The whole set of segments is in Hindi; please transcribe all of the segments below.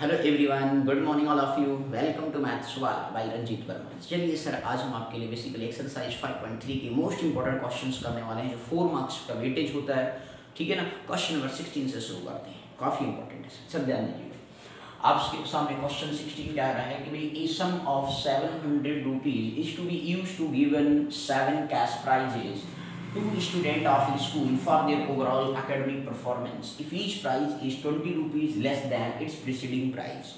Hello everyone, good morning all of you. Welcome to maths वाला बाय रंजीत वर्मा। चलिए सर, आज हम आपके लिए बेसिकली एक्सरसाइज 5.3 के मोस्ट इंपॉर्टेंट क्वेश्चंस करने वाले हैं जो 4 मार्क्स का वेटेज होता है। ठीक है ना। क्वेश्चन नंबर 16 से शुरू करते हैं, काफ़ी इंपॉर्टेंट है सर, ध्यान दीजिएगा। आपके सामने क्वेश्चन 16 क्या रहा है कि भाई a sum of 700 rupees is to be used to given 7 cash prizes to student of school for their overall academic performance if each prize is 20 rupees less than its preceding prize।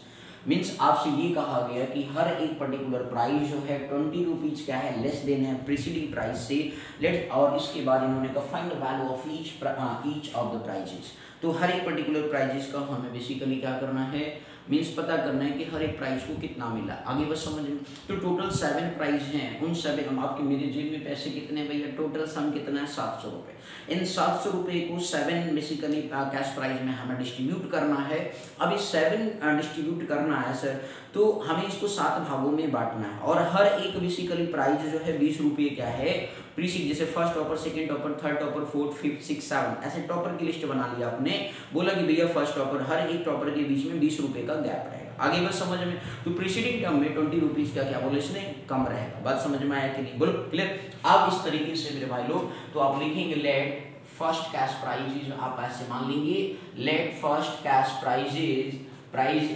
Means आपसे ये कहा गया कि हर एक पर्टिकुलर प्राइस जो है 20 रुपीज क्या है लेस देना है प्रीसीडिंग प्राइस से। लेट और इसके बाद इन्होंने कहा find the value of each of the prizes. तो हर एक पर्टिकुलर प्राइजेस का हमें बेसिकली क्या करना है, मीन्स पता करना है कि हर एक प्राइस को कितना मिला। आगे बस समझ में। तो टोटल 7 प्राइस हैं, उन 7 आपके मेरे जेब में पैसे कितने भैया, टोटल सम कितना है 700 रुपये। इन 700 रुपये को 7 बेसिकली कैश प्राइस में हमें डिस्ट्रीब्यूट करना है। अब इस 7 डिस्ट्रीब्यूट करना है सर, तो हमें इसको 7 भागों में बांटना है और हर एक बेसिकली प्राइस जो है 20 रुपये क्या है प्रीसीड, जैसे first topper, second topper, third topper, fourth, fifth, six, 7 ऐसे टॉपर की लिस्ट बना लिया आपने। बोला कि भैया फर्स्ट टॉपर, हर एक टॉपर के बीच में 20 रुपये का गैप रहेगा। आगे बस समझ में। तो प्रीसीडिंग टर्म में 20 रुपीज का क्या बोले इसने कम रहेगा। बात समझ में आया कि नहीं, बोलो क्लियर। आप इस तरीके से मेरे भाई लोग तो आप लिखेंगे लेट फर्स्ट कैश प्राइजेज, आप ऐसे मान लेंगे let first cash prize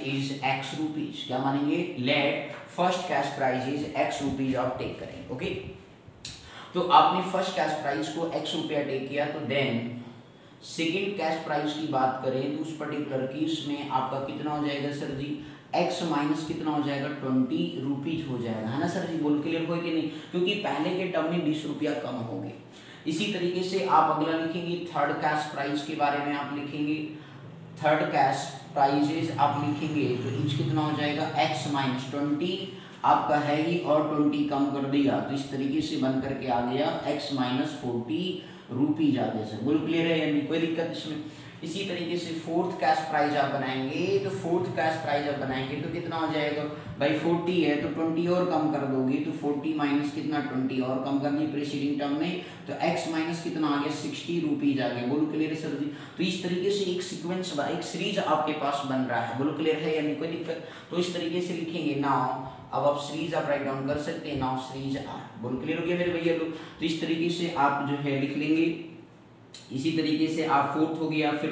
is x rupees. क्या मानेंगे, let first cash prize is x rupees आप टेक करेंगे। ओके, तो आपने फर्स्ट कैश प्राइस को x रुपया टेक किया, तो देन सेकंड कैश प्राइस की बात करें तो उस पर्टिकुलर केस में आपका कितना हो जाएगा सर जी, x माइनस कितना हो जाएगा 20 रुपीज हो जाएगा, है ना सर जी। बोल क्लियर हो कि नहीं, क्योंकि पहले के टर्म में 20 रुपया कम हो गए। इसी तरीके से आप अगला लिखेंगे थर्ड कैश प्राइस के बारे में। आप लिखेंगे थर्ड कैश प्राइजेज आप लिखेंगे तो इंच कितना हो जाएगा x माइनस 20 आपका है ही और 20 कम कर दिया, तो इस तरीके से बन करके आ गया x माइनस 40 रुपीज आ गया सर। बोलो क्लियर है या नहीं, कोई दिक्कत इसमें। इसी तरीके से फोर्थ कैश प्राइज आप बनाएंगे, तो फोर्थ कैश प्राइज आप बनाएंगे तो कितना हो जाएगा भाई 40 है तो 20 और कम कर दोगे, तो 40 माइनस कितना 20 और कम करनी प्रीसीडिंग टर्म में, तो x माइनस कितना आ गया 60 रुपीज आ गया। बोलो क्लियर है सर जी। तो इस तरीके से एक सीक्वेंस एक सीरीज आपके पास बन रहा है। बोलो क्लियर है या नहीं, कोई दिक्कत। तो इस तरीके से लिखेंगे नाउ, अब आप सीरीज आप राइट डाउन कर सकते हैं, नाउ सीरीज आर। बोलो क्लियर हो गया मेरे भैया लोग। तो इस तरीके से आप जो है लिख लेंगे। इसी तरीके से आप फोर्थ हो गया, फिर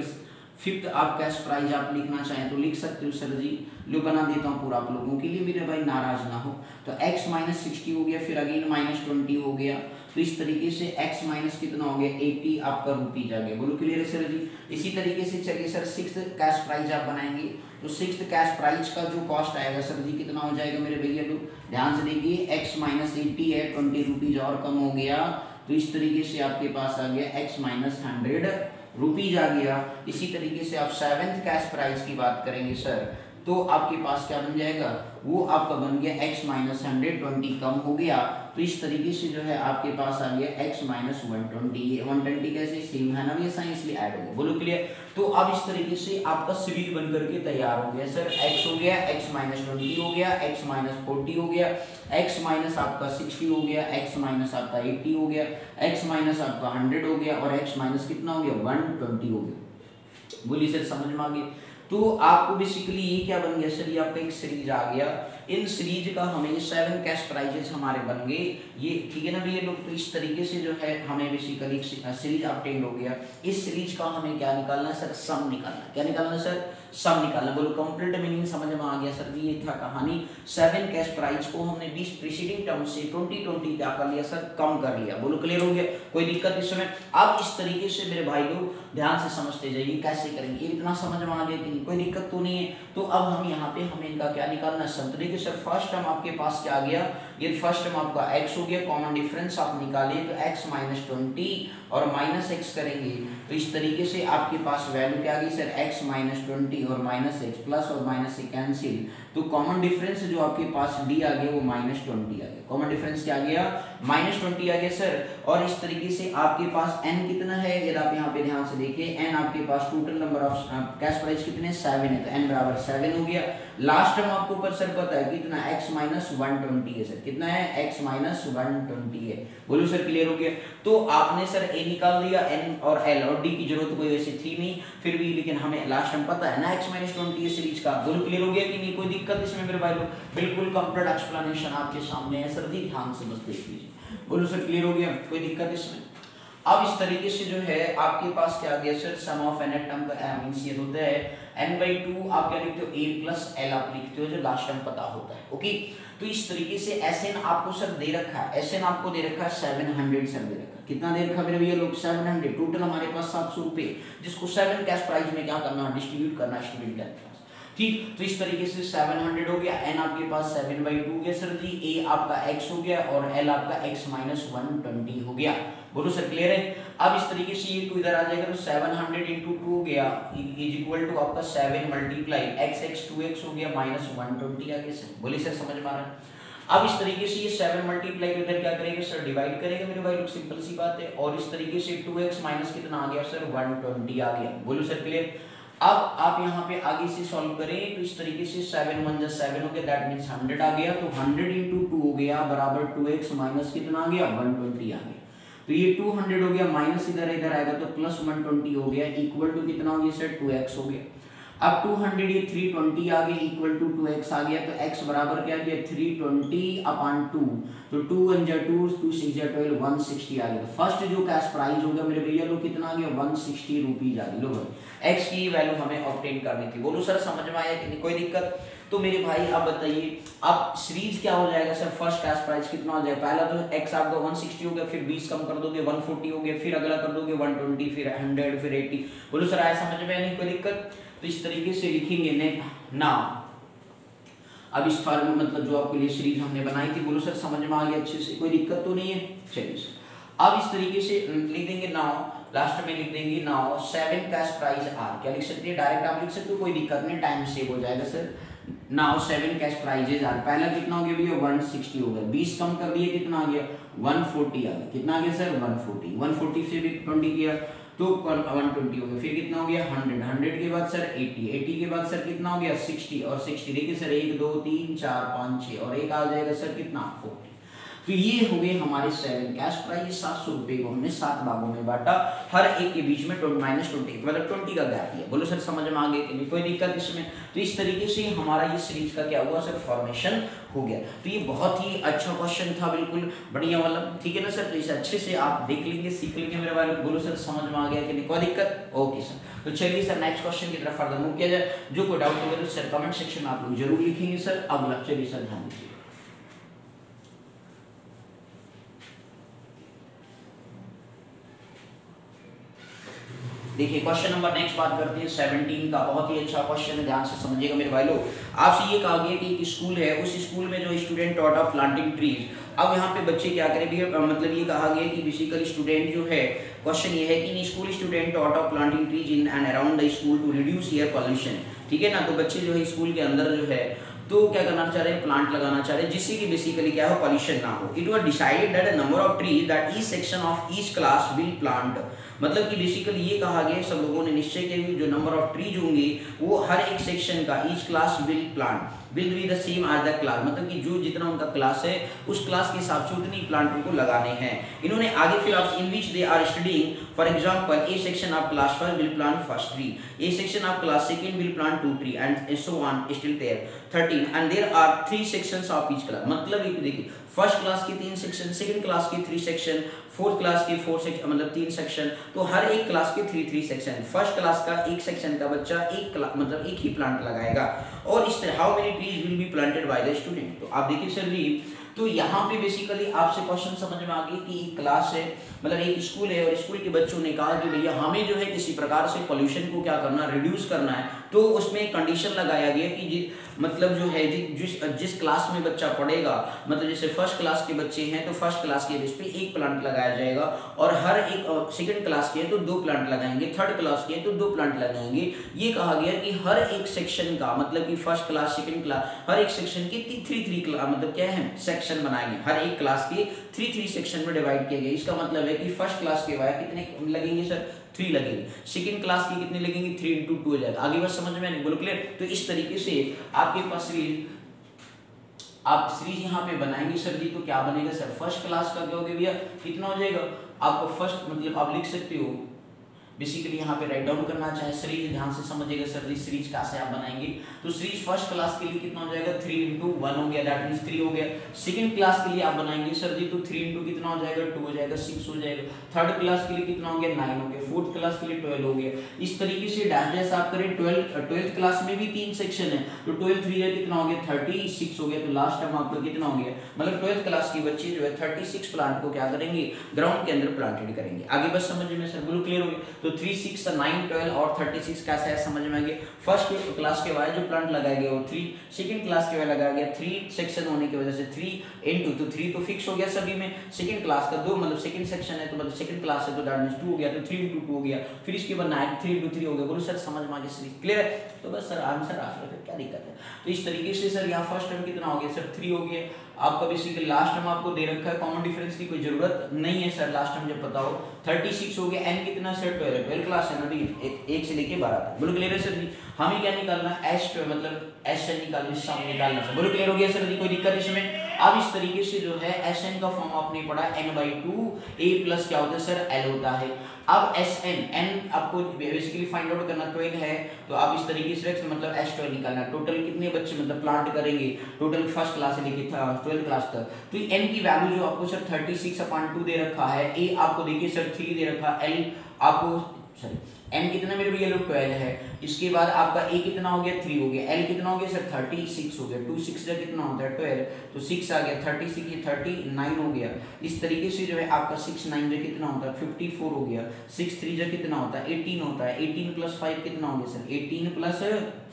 फिफ्थ आप कैश प्राइज आप लिखना चाहें तो लिख सकते हो सर जी। लो बना देता हूँ पूरा आप लोगों के लिए, मेरे भाई नाराज ना हो। तो x माइनस 60 हो गया, फिर अगेन माइनस 20 हो गया, तो इस तरीके से x माइनस कितना हो गया 80 आपका रुपीज आ गया। बोलो क्लियर है सर जी। इसी तरीके से चलिए सर सिक्स्थ कैश प्राइज आप बनाएंगे, तो सिक्स्थ कैश प्राइज का जो कॉस्ट आएगा सर जी कितना हो जाएगा मेरे भैया लोग, ध्यान से देखिए। x माइनस 80 है, 20 रुपीज और कम हो गया, तो इस तरीके से आपके पास आ गया x माइनस 100 रुपीज आ गया। इसी तरीके से आप सेवेंथ कैश प्राइस की बात करेंगे सर, तो आपके पास क्या बन जाएगा, वो आपका बन गया x माइनस 120 कम हो गया, तो इस तरीके से जो है आपके पास आ गया x माइनस 120। 120 कैसे सेम है ना ये साइन, इसलिए ऐड हो गया। बोलो क्लियर। तो अब इस तरीके से आपका सीरीज बन करके तैयार हो गया सर। x हो गया, x माइनस 20 हो गया, x माइनस 40 हो गया, x माइनस आपका 60 हो गया, x माइनस आपका 80 हो गया, x माइनस आपका 100 हो गया और x माइनस कितना हो गया 120 हो गया। बोलिए सर समझ में आ गया। तो आपको बेसिकली ये क्या बन गया सर, ये आपका एक सीरीज आ गया। इन सीरीज का हमें 7 कैश प्राइजेस हमारे बन गए, ये ठीक है ना भैया लोग। तो इस तरीके से जो है हमें बेसिकली सीरीज ऑब्टेन हो गया। इस सीरीज का हमें क्या निकालना है सर, सम निकालना। क्या निकालना सर, सम निकालना। बोलो कंप्लीट मीनिंग समझ में आ गया सर जी। ये था कहानी। 7 कैश प्राइज को हमने 20 प्रीसीडिंग टर्म से 20 क्या कर लिया सर, कम कर लिया। बोलो क्लियर हो गया, कोई दिक्कत इस समय। अब इस तरीके से मेरे भाई लोग ध्यान से समझते जाइए कैसे करेंगे। ये इतना समझ में आ गया कि कोई दिक्कत तो नहीं है। तो अब हम यहाँ पे हमें इनका क्या निकालना है, सम। तरीके सर फर्स्ट टर्म आपके पास क्या आ गया, ये फर्स्ट टर्म आपका x हो गया, कॉमन डिफरेंस आप निकाले तो x माइनस 20 और माइनस x करेंगे, तो इस तरीके से आपके पास वैल्यू क्या आ गई सर x माइनस 20 और माइनस x, प्लस और माइनस से कैंसिल, तो कॉमन डिफरेंस जो आपके पास d आ गया वो माइनस 20 आ गया। कॉमन डिफरेंस क्या आ गया, माइनस 20 आ गया सर। और इस तरीके से आपके पास n कितना है, यदि आप यहाँ पे ध्यान से देखिए, n आपके पास total number of cash prize कितने 7 है, तो n बराबर 7 हो गया। लास्ट टर्म आपको ऊपर सर पता है कितना x माइनस 120 है सर, कितना है x माइनस 120 है। बोलो सर क्लियर हो गया। तो आपने सर a निकाल दिया, n और l और d की जरूरत कोई वैसे थी नहीं फिर भी, लेकिन हमें लास्ट टाइम पता है ना x माइनस 20 सीरीज का। बोलो क्लियर हो गया कि नहीं, कोई दिक्कत इसमें मेरे भाई लोग? बिल्कुल कंप्लीट एक्सप्लेनेशन आपके सामने है सर जी, ध्यान से बस देख लीजिए। बोलो सर क्लियर हो गया, कोई दिक्कत इसमें? अब इस तरीके से जो है आपके पास क्या आ गया sir, sum of n term का मींस ये होता है n/2 आप क्या लिखते हो a प्लस l आप लिखते हो जो लास्ट टाइम पता होता है। ओके, तो इस तरीके से Sn आपको सर दे रखा है, Sn आपको दे रखा है 700 सर दे रखा है। कितना दे रखा है मेरे भैया लोग? 700। टोटल हमारे पास 700 रुपए, जिसको 7 कैश प्राइस में क्या करना है, डिस्ट्रीब्यूट करना है स्टूडेंट के पास। ठीक, तो इस तरीके से 700 हो गया, n आपके पास 7/2 हो गया सर जी, a आपका x हो गया और l आपका x माइनस 120 हो गया। बोलो सर क्लियर है? अब इस तरीके से ये 2 इधर आ जाएगा तो 700 into 2 हो गया इज इक्वल टू आपका 7 मल्टीप्लाई x 2x हो गया माइनस 120 आ गया सर। बोलिए सर समझ में आ रहा है? अब इस तरीके से ये 7 मल्टीप्लाई इधर क्या करेगा सर, डिवाइड करेगा मेरे भाई लोग, सिंपल सी बात है। और इस तरीके से 2x माइनस कितना आ गया सर, 120 आ गया। बोलो सर क्लियर? अब आप यहाँ पे आगे से सॉल्व करें तो इस तरीके से 7 1 7 हो गया, दैट मींस 100 आ गया। तो 100 into 2 हो गया बराबर 2x माइनस कितना आ गया, 120 आ गया। तो ये 200 हो गया माइनस इधर आएगा तो प्लस 120 हो गया, इक्वल टू कितना हो गया सर, 2x हो गया। अब 200 ये 320 आ गया, इक्वल टू 2x आ गया। तो x बराबर क्या आ गया, 320/2। तो 2 1 जा 2, 2 6 जा 12, 160 आ गया। तो फर्स्ट जो कैश प्राइस होगा मेरे भैया लोग कितना आ गया, 160 रुपीज आ गया। लो भाई x की वैल्यू हमें ऑब्टेन करनी थी। बोलो सर समझ में आया कि नहीं, कोई दिक्कत? तो मेरे भाई अब बताइए, अब सीरीज क्या हो जाएगा सर, फर्स्ट कैश प्राइस कितना हो जाएगा? पहला तो x आपका 160 हो गया, फिर 20 कम कर दोगे 140 हो गया, फिर अगला कर दोगे 120, फिर 100, फिर 80। बोलो सर आया समझ में? नहीं कोई दिक्कत? तो इस तरीके से लिखेंगे ने ना। अब इस फॉर्म में मतलब जो आपके लिए सीरीज हमने बनाई थी, बोलो सर समझ में आ गया अच्छे से, कोई दिक्कत तो नहीं है? चलिए सर अब इस तरीके से लिख देंगे नाउ, लास्ट में लिख देंगे नाउ 7 कैश प्राइस आर। क्या लिख सकते हैं, डायरेक्ट आप लिख सकते हो, कोई दिक्कत नहीं, टाइम सेव हो जाएगा sir. Now 7 cash prizes are, पहला कितना हो गया भैया, 160 हो गया, 20 कम कर दिए कितना आ गया, 140 आ गया। कितना आ गया सर, 140। 140 से भी 20 किया तो 120 हो गया, फिर कितना हो गया 100, 100 के बाद सर 80, 80 के बाद सर कितना हो गया 60, और 60 देखिए सर 1 2 3 4 5 6 और एक आ जाएगा सर कितना 40। तो ये हो गए हमारे 7 कैश प्राइस। 700 रुपए को हमने 7 भागों में बांटा, हर एक के बीच में -20 मतलब 20 का गैप लिया। बोलो सर समझ में आ गया कि नहीं, कोई दिक्कत इसमें? तो इस तरीके से हमारा ये सीरीज का क्या हुआ सर, फॉर्मेशन हो गया। तो ये बहुत ही अच्छा क्वेश्चन था, बिल्कुल बढ़िया वाला, ठीक है ना सर? तो इसे अच्छे से आप देख लेंगे, सीख लेंगे मेरे भाई। बोलो सर समझ में आ गया कि नहीं, कोई दिक्कत? ओके सर, तो चलिए सर नेक्स्ट क्वेश्चन की तरफ फर्दर मूव किया जाए। जो कोई डाउट होगा तो सर कमेंट सेक्शन में आप लोग जरूर लिखेंगे सर। अगला चलिए सर ध्यान दीजिए। देखिए क्वेश्चन नंबर नेक्स्ट बात करते हैं 17 का, बहुत ही अच्छा क्वेश्चन है, ध्यान से समझिएगा मेरे भाई लोग। आपसे ये कहा गया कि एक स्कूल है, उस स्कूल में जो student taught of planting trees. अब यहाँ पे बच्चे क्या करेंगे, मतलब ये कहा गया कि बेसिकली स्टूडेंट जो है, क्वेश्चन ये है कि school student taught of planting trees in and around the school to reduce air pollution. ठीक है ना? तो बच्चे जो है स्कूल के अंदर जो है तो क्या करना चाह रहे हैं, प्लांट लगाना चाह रहे हैं जिससे कि बेसिकली क्या हो, पॉल्यूशन ना हो। It was decided that the number of trees that each section of each class will plant. मतलब कि बेसिकली ये कहा गया, सब लोगों ने निश्चय किया कि जो नंबर ऑफ ट्रीज होंगे वो हर एक सेक्शन का, each class will plant will be the same as the class, मतलब कि जो जितना उनका क्लास है उस क्लास के हिसाब से उतनी प्लांट को लगाने हैं। इन्होंने आगे फिर in which they are studying, for example a section of class first will plant first tree, a section of class second will plant 2 tree and so on still there 13 and there are 3 sections of each class. मतलब ये देखिए फर्स्ट क्लास के 3 सेक्शन, सेकंड क्लास के 3 सेक्शन, फोर्थ क्लास के 4 सेक्शन, मतलब 3 सेक्शन। तो हर एक क्लास के 3 सेक्शन। फर्स्ट क्लास का एक सेक्शन का बच्चा एक मतलब एक ही प्लांट लगाएगा। और इस तरह how many trees will be planted by the student. तो आप देखिए सर जी, तो यहाँ पे बेसिकली आपसे क्वेश्चन समझ में आ गई कि एक क्लास है, मतलब एक स्कूल है, और स्कूल के बच्चों ने कहा कि भैया हमें जो है किसी प्रकार से पोल्यूशन को क्या करना, रिड्यूस करना है। तो उसमें एक कंडीशन लगाया गया कि मतलब जो है जिस क्लास में बच्चा पढ़ेगा, मतलब जैसे फर्स्ट क्लास के बच्चे हैं तो फर्स्ट क्लास के बेस पे एक प्लांट लगाया जाएगा, और हर एक सेकंड क्लास के हैं तो 2 प्लांट लगाएंगे, थर्ड क्लास के हैं तो 2 प्लांट लगाएंगे। ये कहा गया कि हर एक सेक्शन का, मतलब कि फर्स्ट क्लास सेकंड क्लास, हर एक सेक्शन के 3 मतलब क्या है, सेक्शन बनाएंगे। हर एक क्लास के 3 सेक्शन में डिवाइड किया गया। इसका मतलब है कि फर्स्ट क्लास के वाया कितने लगेंगे सर, 3 लगेंगे। सेकंड क्लास के कितने लगेंगे, 3 into 2 हो जाएगा। आगे बात समझ में नहीं, बोलो क्लियर? तो इस तरीके से आपके पास आप सीरीज यहाँ पे बनाएंगे सर जी, तो क्या बनेगा सर, फर्स्ट क्लास का क्या हो गया भैया, कितना हो जाएगा आपको फर्स्ट, मतलब आप लिख सकते हो बेसिकली यहाँ पे राइट डाउन करना चाहे सीरीज, ध्यान से समझिएगा सर जी सीरीज कैसे आप बनाएंगे। तो सीरीज फर्स्ट क्लास के लिए कितना हो जाएगा 3 इंटू 1 हो गया, दैट मीन्स 3 हो गया। सेकंड क्लास के लिए आप बनाएंगे सर जी, तो 3 इंटू कितना हो जाएगा 2 हो जाएगा, 6 हो जाएगा। थर्ड क्लास के लिए कितना हो गया 9 हो गया। फोर्थ क्लास के लिए 12 हो गया। इस तरीके से डैश डैश आप करें। 12th क्लास में भी 3 सेक्शन है, तो 12 3 है कितना हो गया 36 हो गया। तो लास्ट टाइम आपका कितना हो गया, मतलब 12th क्लास के बच्चे जो है 36 प्लांट को क्या करेंगे, ग्राउंड के अंदर प्लांटेड करेंगे। आगे बस समझ में सर, बिल्कुल क्लियर हो गया। तो 3 6 9 12 और 36 कैसे है समझ में आ गया। फर्स्ट क्लास के बाद जो प्लांट लगाया गया वो 3, सेकंड क्लास के बाद लगाया गया 3 सेक्शन होने की वजह से 3 इंटू, तो 3 तो फिक्स हो गया सभी में। सेकंड क्लास का 2 मतलब सेकंड सेक्शन है, तो मतलब सेकंड क्लास है तो दैट मींस 2 हो गया, तो 3 इंटू 2 हो गया। फिर इसके बाद 9 3 इंटू 3 हो गया। बोलो सर समझ में आ गया, सर क्लियर है। तो बस सर आंसर आ गया, क्या दिक्कत है। तो इस तरीके से सर यहाँ फर्स्ट टर्म कितना हो गया सर 3 हो गया। आपका बेसिकली लास्ट टर्म आपको दे रखा है, कॉमन डिफरेंस की कोई जरूरत नहीं है सर, लास्ट टर्म जब पता हो। 36 हो गया। एन कितना सर 12 क्लास है ना भी, 1 से लेके 12 तक। बोलो क्लियर है सर जी। हमें क्या निकालना है एस, मतलब एस एन निकालना, सम निकालना सर। बोलो क्लियर हो गया सर जी, कोई दिक्कत इसमें। अब इस तरीके से जो है एस एन का फॉर्म आपने पढ़ा n/2 a प्लस क्या होता है सर l होता है। अब एस एन आपको बेसिकली फाइंड आउट करना 12 है, तो आप इस तरीके से मतलब S12 निकालना। टोटल कितने बच्चे मतलब प्लांट करेंगे टोटल फर्स्ट क्लास से लेके 12th क्लास तक। तो n की वैल्यू जो आपको सर 36/2 दे रखा है, a आपको देखिए सर 3 दे रखा, l आपको सॉरी n कितना मेरे भैया लोग 12 है। इसके बाद आपका a कितना हो गया 3 हो गया। l कितना हो गया सर 36 हो गया। 2 6 जा कितना होता है 12, तो 6 आ गया। 36 ये 39 हो गया। इस तरीके से जो है आपका 6 9 जा कितना होता है 54 हो गया। 6 3 जा कितना होता है 18 होता है। 18 प्लस 5 कितना हो गया सर 18 प्लस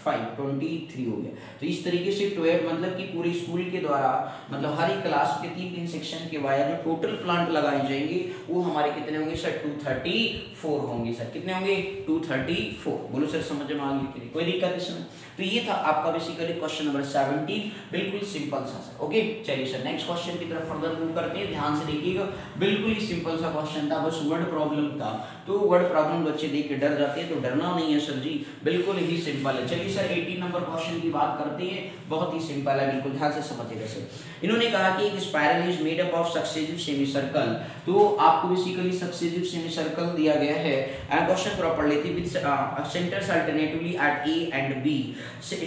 5 23 हो गया। तो इस तरीके से 12 मतलब कि पूरे स्कूल के द्वारा मतलब हर एक क्लास के 3 सेक्शन के वाया जो टोटल प्लांट लगाए जाएंगे वो हमारे कितने होंगे सर 234 होंगे सर। कितने होंगे 234। बोलो सर समझ में आ गई, कोई दिक्कत इसमें। तो ये था आपका बेसिकली क्वेश्चन नंबर 17, बिल्कुल सिंपल सा सर। ओके चलिए सर नेक्स्ट क्वेश्चन की तरफ फर्दर मूव करते हैं। ध्यान से देखिएगा, बिल्कुल ही सिंपल सा क्वेश्चन था, बस वर्ड प्रॉब्लम था। तो वर्ड प्रॉब्लम बच्चे देख के डर जाते हैं, तो डरना नहीं है सर जी, बिल्कुल ही सिंपल है। चलिए सर 18 नंबर क्वेश्चन की बात करते हैं, बहुत ही सिंपल है, बिल्कुल ध्यान से समझिएगा सर। इन्होंने कहा कि एक spiral is made up of successive semi circle. तो आपको बेसिकली सक्सेसिव सेमी सर्कल दिया गया है। क्वेश्चन प्रॉपर लेते with centres alternatively at A and B,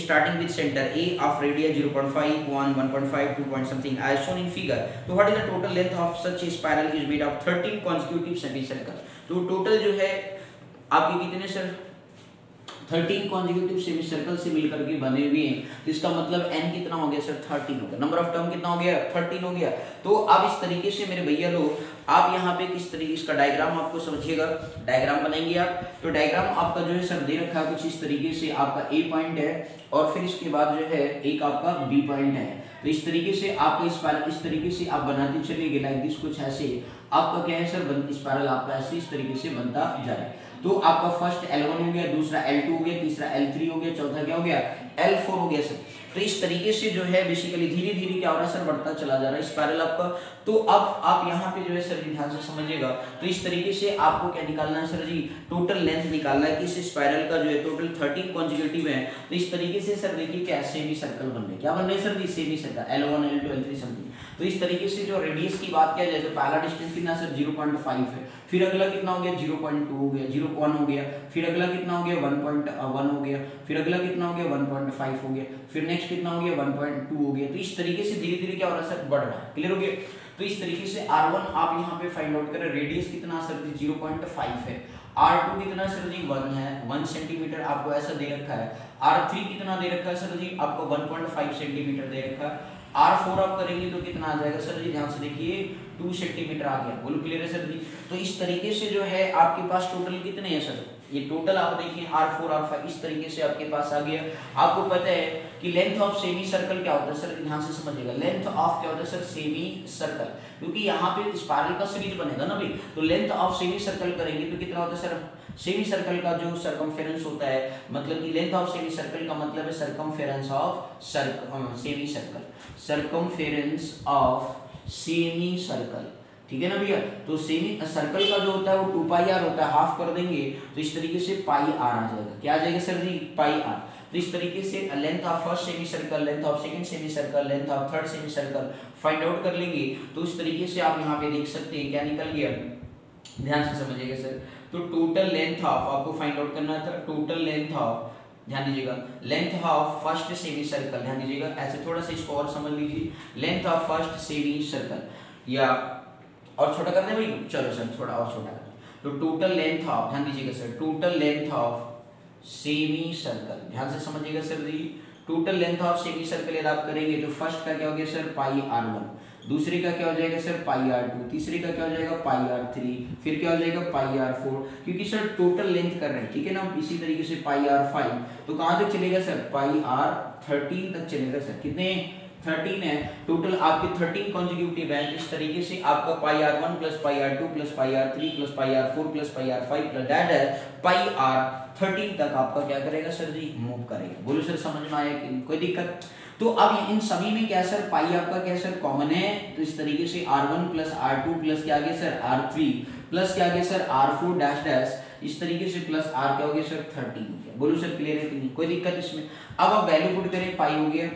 starting with center A of radius 0.5, 1, 1.5, 2 point something as shown in figure. So what is the total length of such a spiral is made of 13 consecutive semicircles. तो टोटल जो है आपके कितने सर 13 कॉन्जिक्यूटिव सेमी सर्कल से मिलकर के बने हुए हैं। इसका मतलब n कितना हो गया सर 13 हो गया। नंबर ऑफ टर्म कितना हो गया 13 हो गया। तो अब इस तरीके से मेरे भैया लोग आप यहाँ पे किस तरीके इसका डायग्राम आपको समझिएगा, डायग्राम बनाएंगे आप। तो डायग्राम आपका जो है सर दे रखा है कुछ इस तरीके से, आपका ए पॉइंट है और फिर इसके बाद जो है एक आपका बी पॉइंट है। तो इस तरीके से आपको इस तरीके से आप बनाते चलिए लाइक दिस, कुछ ऐसे आपका क्या है सर स्पाइरल आपका ऐसे इस तरीके से बनता जाए। तो आपका फर्स्ट L1 हो गया, दूसरा L2 हो गया, तीसरा L3 हो गया, चौथा क्या हो गया L4 हो गया सर। तो इस तरीके से जो है बेसिकली धीरे धीरे क्या हो रहा है सर बढ़ता चला जा रहा है स्पाइरल आपका। तो अब आप यहाँ पे जो है सर ध्यान से समझिएगा। तो इस तरीके से आपको क्या निकालना है सर जी, टोटल लेंथ निकालना है कि इस स्पाइरल का जो है टोटल 13 कॉन्जिक्यूटिव है। तो इस तरीके से सर देखिए क्या सेमी सर्कल बन रहे, क्या बन रहे हैं sir semi circle L1 L2 L3 something. तो इस तरीके से जो रेडियस की बात किया जाए तो पहला डिस्टेंस कितना सर 0.5 है, फिर अगला कितना हो गया 0.2 हो गया, 0.1 हो गया, फिर अगला कितना हो गया 1.1 हो गया, फिर अगला कितना हो गया 1.5 हो गया, फिर नेक्स्ट कितना हो गया 1.2 हो गया। तो इस तरीके से धीरे धीरे क्या हो रहा है सर बढ़ रहा है। क्लियर हो गया। तो इस तरीके से R1 आप यहाँ पे फाइंड आउट करें, रेडियस कितना सर 0.5 है, R2 कितना सर जी 1 है, 1 सेंटीमीटर आपको ऐसा दे रखा है, R3 कितना दे रखा है सर जी आपको 1.5 सेंटीमीटर दे रखा है, R4 आप करेंगे तो कितना आ जाएगा सर जी ध्यान से देखिए 2 सेंटीमीटर आ गया। बोलो क्लियर है सर जी। तो इस तरीके से जो है आपके पास टोटल कितने हैं सर, ये टोटल आप देखिए R4 R5 इस तरीके से आपके पास आ गया। आपको पता है कि लेंथ ऑफ सेमी सर्कल क्या होता है सर, ध्यान से समझिएगा। लेंथ ऑफ क्या होता है सर सेमी सर्कल, क्योंकि यहाँ पे स्पाइरल का सीरीज बनेगा ना भाई, तो लेंथ ऑफ सेमी सर्कल करेंगे तो कितना होता है सर सेमी सर्कल का जो सर्कमफेरेंस होता है, मतलब कि लेंथ ऑफ सेमी सर्कल का मतलब है circumference of semi circle, circumference of semi circle, ठीक है ना भैया। तो सेमी सर्कल का जो होता है वो 2 पाई आर होता है, हाफ कर देंगे तो इस तरीके से पाई आर आ जाएगा। क्या आ जाएगा सर जी पाई आर। तो इस तरीके से length of first semi circle, length of second semi circle, length of third semi circle find out कर लेंगे। तो इस तरीके से आप यहाँ पे देख सकते हैं क्या निकल गया, ध्यान से समझिएगा सर। तो टोटल लेंथ ऑफ आपको फाइंड आउट करना था, टोटल लेंथ ऑफ, ध्यान दीजिएगा, length of first semi circle, ध्यान दीजिएगा, ऐसे थोड़ा सा इसको और समझ लीजिए, length of first semi circle, या और छोटा कर दें भाई, चलो सर थोड़ा और छोटा कर दें। तो टोटल लेंथ ऑफ, ध्यान दीजिएगा sir, total length of semi circle, ध्यान से समझिएगा sir ji, total length of semi circle यदि आप करेंगे तो फर्स्ट का क्या हो गया सर पाई r1, दूसरे का क्या हो जाएगा सर पाई r2, तीसरे का क्या हो जाएगा पाई r3, फिर क्या हो जाएगा पाई r4, क्योंकि सर टोटल लेंथ कर रहे हैं, ठीक है ना। इसी तरीके से पाई r5, तो कहां तक चलेगा सर पाई r13 तक चलेगा सर, कितने 13 है टोटल, आपके 13 कॉन्जिक्यूटिव है। इस तरीके से आपका पाई r1 plus pi r2 plus pi r3 plus pi r4 plus pi r5 plus that है पाई r13 तक आपका क्या करेगा सर जी मूव करेगा। बोलो सर समझ में आया कि कोई दिक्कत। तो अब इन सभी में क्या सर पाई आपका क्या सर कॉमन है, तो इस तरीके से r1 प्लस r2 प्लस क्या आ गया सर r3 प्लस क्या आ गया सर r4 डैश डैश, इस तरीके से प्लस r क्या हो गया सर 13। बोलो सर क्लियर है कि नहीं, कोई दिक्कत इसमें। अब आप वैल्यू पुट करें, पाई हो गया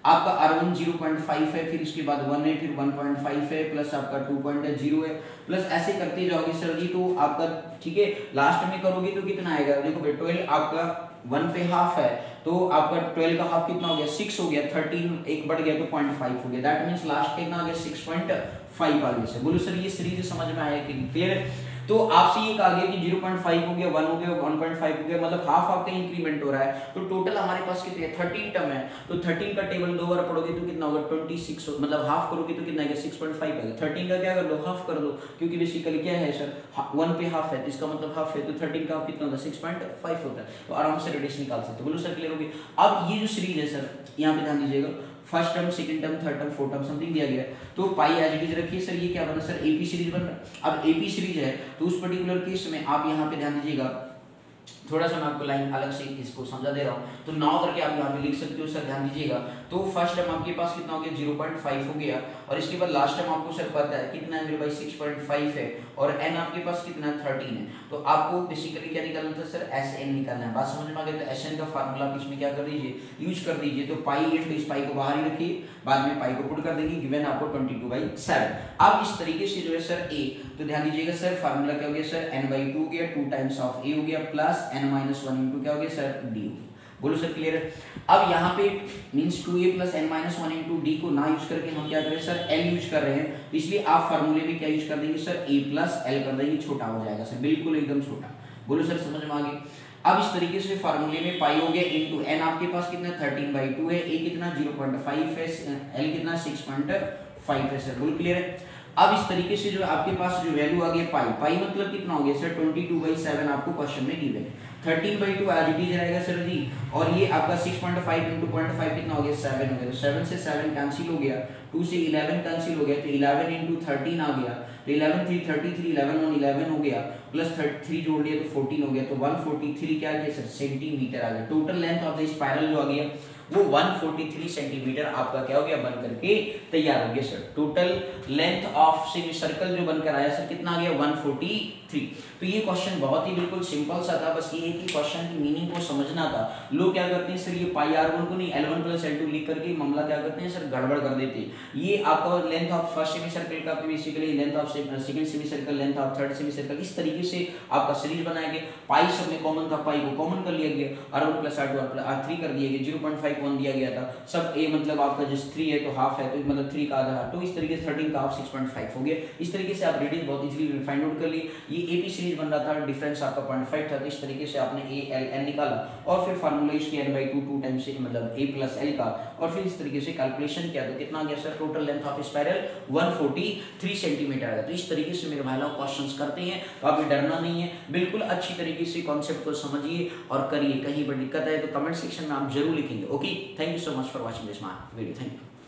आपका r1 0.5 है, फिर इसके बाद 1 है, फिर 1.5 है, प्लस आपका 2.0 है, प्लस ऐसे करते जाओगे सर जी। तो आपका ठीक है लास्ट में करोगे तो कितना आएगा, देखो भाई 12 आपका 1 पे हाफ है, तो आपका 12 का हाफ कितना हो गया 6 हो गया, 13 एक बढ़ गया तो 0.5 हो गया, दैट मींस लास्ट कितना आ गया 6.5 आ गया। बोलो सर ये सीरीज समझ में आया कि क्लियर है। तो आपसे ये कहा गया कि 0.5 हो गया, 1 हो गया, 1.5 हो गया, मतलब हाफ आपका इंक्रीमेंट हो रहा है। तो टोटल हमारे पास कितने 13 टर्म है, तो 13 का टेबल 2 बार पढ़ोगे तो कितना होगा 26, मतलब हाफ करोगे तो कितना आएगा 6.5 आएगा। 13 का क्या कर दो हाफ कर दो, क्योंकि बेसिकली क्या है सर 1 पे हाफ है, तो इसका मतलब हाफ है, तो 13 का कितना होता है 6.5 होता है, तो आराम से रेडियस निकाल सकते हो। बोलो सर क्लियर होगी। अब ये जो सीरीज है सर यहाँ पे ध्यान दीजिएगा, first term second term third term fourth term something दिया गया है, तो पाई एज इट इज रखिए सर। ये क्या बना सर एपी सीरीज बन रहा है। अब एपी सीरीज है तो उस पर्टिकुलर केस में आप यहाँ पे ध्यान दीजिएगा, थोड़ा सा मैं आपको लाइन अलग से इसको समझा दे रहा हूँ, तो 9 करके आप यहाँ पे लिख सकते हो सर, ध्यान दीजिएगा। तो फर्स्ट टर्म आपके पास कितना हो गया 0.5 हो गया, और इसके बाद लास्ट टर्म आपको सर पता है कितना है मेरे भाई 6.5 है, और n आपके पास कितना है 13 है, तो आपको बेसिकली क्या निकालना था सर Sn निकालना है। बात समझ में आ गई। तो Sn का फार्मूला आप इसमें क्या कर दीजिए यूज कर दीजिए, तो पाई 8, तो इस पाई को बाहर ही रखिए, बाद में पाई को पुट कर देंगे, गिवन आपको 22/7। अब इस तरीके से जो है सर a, तो ध्यान दीजिएगा सर फार्मूला क्या हो गया सर n/2 हो गया, 2 टाइम्स ऑफ a हो गया, प्लस n-1 इंटू क्या हो गया सर d हो गया। बोलो सर क्लियर है। अब यहाँ पे means 2a plus n-1 into D को ना यूज करके हम क्या करें सर l यूज कर रहे हैं, तो इसलिए आप फार्मूले में क्या यूज कर देंगे सर a प्लस l कर देंगे, छोटा हो जाएगा सर, बिल्कुल एकदम छोटा। बोलो सर समझ में आ गई। अब इस तरीके से फार्मूले में पाई हो गया इंटू n आपके पास कितना 13/2 है, a कितना 0.5 है, l कितना 6.5 है सर, बोलो क्लियर है। अब इस तरीके से जो आपके पास जो वैल्यू आ गई पाई मतलब कितना हो गया सर 22/7 आपको क्वेश्चन में गिवन है। 13/2 एज इट इज रहेगा सर जी, और ये आपका 6.5 इंटू 0.5 कितना हो गया 7 हो गया, तो 7 से 7 कैंसिल हो गया, 2 से 11 कैंसिल हो गया, तो 11 इंटू 13 आ गया, तो 11 3 33, 11 1 11 हो गया, प्लस 3 जोड़ लिया तो 14 हो गया, तो 143 क्या आ गया सर सेंटीमीटर आ गया। Total length of the spiral जो आ गया वो 143 सेंटीमीटर आपका क्या हो गया बन करके तैयार हो गया sir. Total length of semi circle जो बनकर आया सर कितना आ गया 143। तो ये क्वेश्चन बहुत ही बिल्कुल सिंपल सा था, बस ये है कि क्वेश्चन की मीनिंग को समझना था। लोग क्या करते हैं सर ये पाई r1 को नहीं L1 प्लस L2 लिख करके मामला क्या करते हैं सर गड़बड़ कर देते हैं। ये आपका length of first semi circle का basically length of second semi circle, length of third semi circle, इस तरीके से आपका सीरीज बनाया गया। पाई सब में कॉमन था, पाई को कॉमन कर लिया गया, r1 प्लस r2 r3 कर दिया गया, 0.5 1 दिया गया था, सब a मतलब आपका जिस 3 है तो हाफ है, तो मतलब 3 का आधा, तो इस तरीके से 13 का हाफ 6.5 हो गया। इस तरीके से आप रेडियस बहुत इजीली फाइंड आउट कर लिए। ये एपी सीरीज बन रहा था, डिफरेंस आपका 0.5 था, तो इस तरीके से आपने a l n निकाला, और फिर फार्मूला इसके n/2 2 टाइम्स से मतलब a प्लस l का, और फिर इस तरीके से कैलकुलेशन किया तो कितना आ गया sir total length of spiral 143 centimetre है। तो इस तरीके से मेरे भाई लोग क्वेश्चंस करते हैं, तो आपको डरना नहीं है, बिल्कुल अच्छी तरीके से कॉन्सेप्ट को समझिए और करिए। कहीं पर दिक्कत है तो कमेंट सेक्शन में आप जरूर लिखेंगे। Okay, thank you so much for watching this video, thank you.